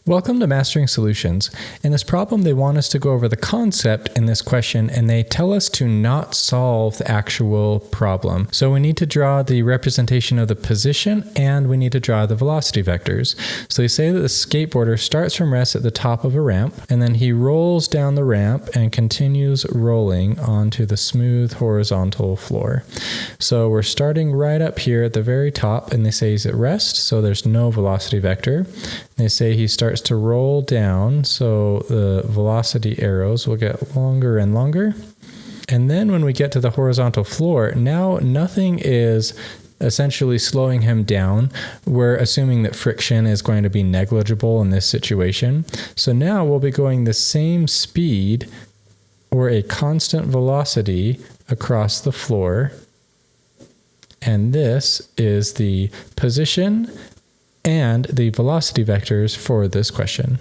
Welcome to Mastering Solutions. In this problem, they want us to go over the concept in this question, and they tell us to not solve the actual problem. So we need to draw the representation of the position, and we need to draw the velocity vectors. So they say that the skateboarder starts from rest at the top of a ramp, and then he rolls down the ramp and continues rolling onto the smooth horizontal floor. So we're starting right up here at the very top, and they say he's at rest, so there's no velocity vector. They say he starts to roll down, so the velocity arrows will get longer and longer. And then when we get to the horizontal floor, now nothing is essentially slowing him down. We're assuming that friction is going to be negligible in this situation. So now we'll be going the same speed or a constant velocity across the floor. And this is the position and the velocity vectors for this question.